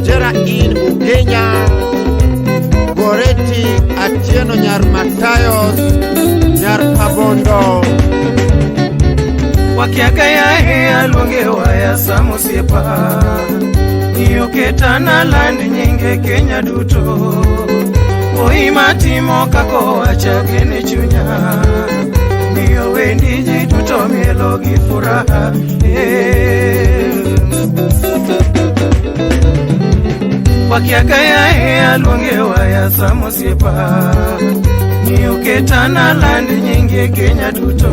Jera in Ugenya, Goreti Atieno nyar Matayos, nyar Pabondo. Wakiagaya hea lunge waya samusiepa, Nioketana land nyinge Kenya duto. Oimatimo kako wachagene chunya, Niyo wendi jituto mielo gifuraha. Wakiagaya hea lunge waya samusiepa, Nioketana land nyinge Kenya duto.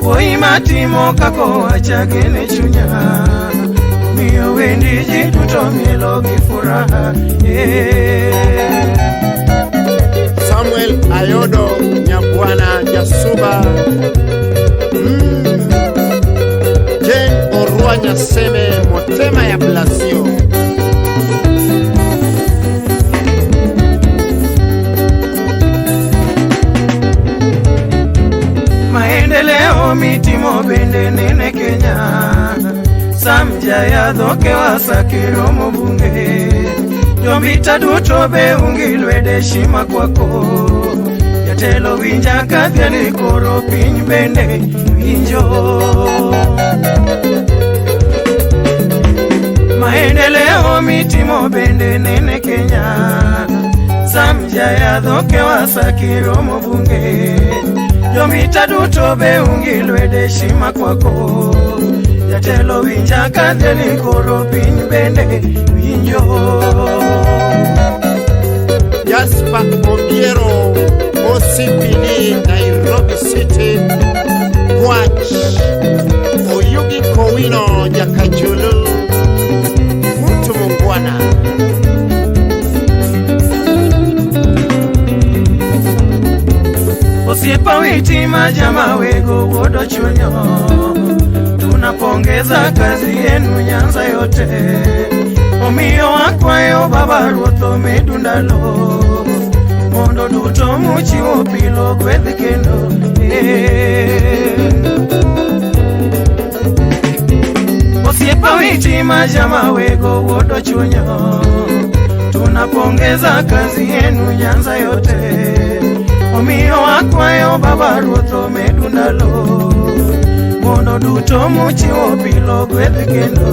Oimatimo kako wachagene chunya, Niyo wendi jituto mielo gifuraha. Samuel Ayodo Nyabwana Jasuba, Jane Orua Nyaseme Motema ya Blasio. Maendeleo mitimo bende nene Kenya, Samjaya dhoke wasakiro mbunge, Jombita duto be ungilwede shima kwako, Jatelo winja kadhiani koro piny bende winjo. Maendeleo mitimo bende nene Kenya, Samjaya dhoke wasakiro mbunge, Jombita duto be ungilwede shima kwako, Jatelo winja kadhiani koro piny bende winjo. Jasper Obiero, OCPD, Nairobi City, Watch, Oyugi Kowino, Jakajulu, Mtu Mungwana. Osiepa witi majama wego wodo chunyo, tunapongeza kazi yenu Nyanza yote. Omiyo wakwayo baba ruotho medundalo, mondo duto muchiwo pilo gwedhi kendo. Osiepa witi majama wego wodo chunyo, tunapongeza kazi yenu Nyanza yote. Omiyo wakwayo baba ruotho medundalo, mondo duto muchiwo pilo gwedhi kendo.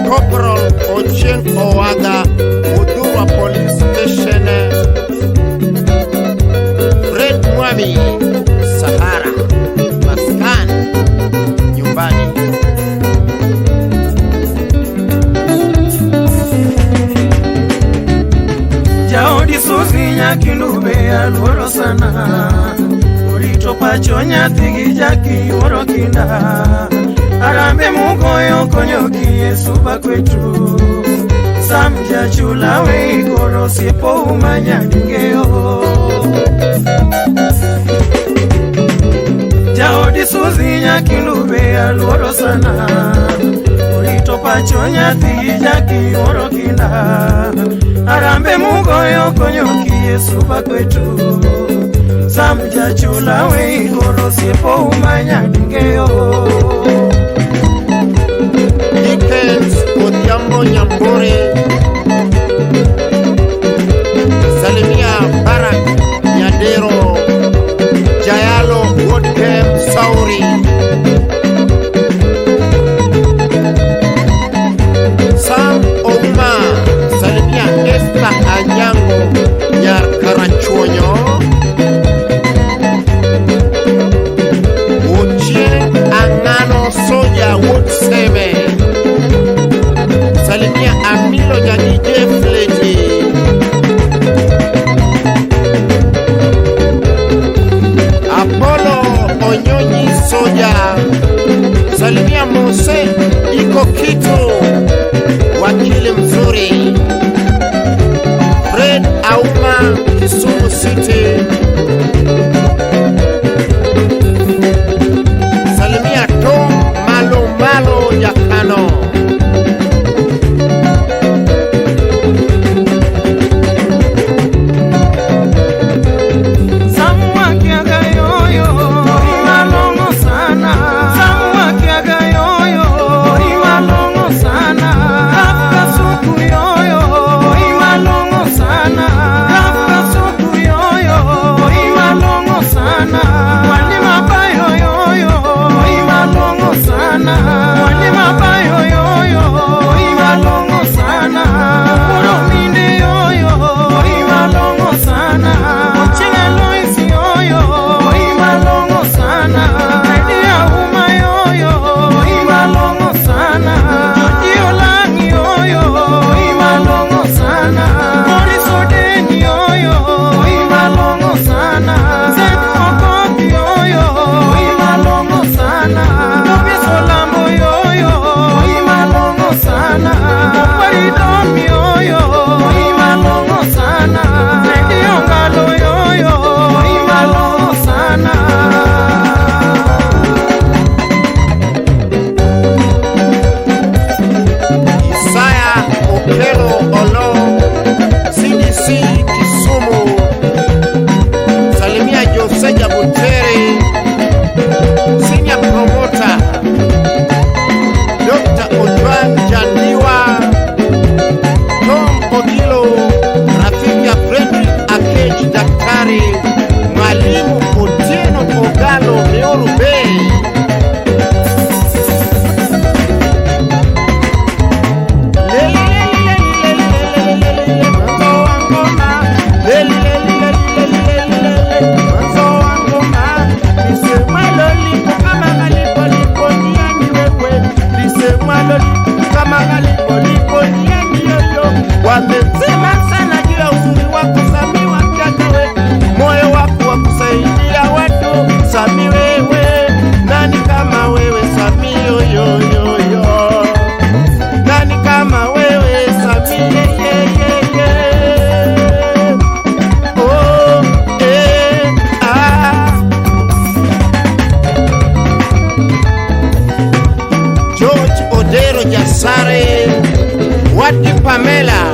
Corporal Ochieng Owaga, Mudhurwa Police Station, Fred Mwami, Sahara, Maskan, nyumbani. Jaodi Suzi Nyakindube aluoro sana, Urito pacho nyathi gi Jaki oro kinda, Arambe mugoyo konyoki Yesu bakwetu, Samja chula we koro siepo umanya dingeo. Jaodi Suzi Nyakindube aluoro sana, Urito pacho nyathi gi Jaki oro kinda, Arambe mugoyo konyoki Yesu bakwetu, Samja chula we koro siepo umanya dingeo. Dickens Odhiambo Nyambore, Salimia Barak Nyadero, Jayalo Woodcamp Sauri, Sam Ouma, Salimia Esther Anyango Nyar Karachuonyo, Ochieng Angano Soja Wotseme, Salimia Amilo Nyadije Fleti, Apollo Onyonyi Soja, Salimia Mose Iko Kitu, wakili mzuri, Fred Auma Kisumu City, Salimia Tom Malo Malo Jakano, Samu wakiaga yoyo, imalongo sana. Sare, Wadi Pamela,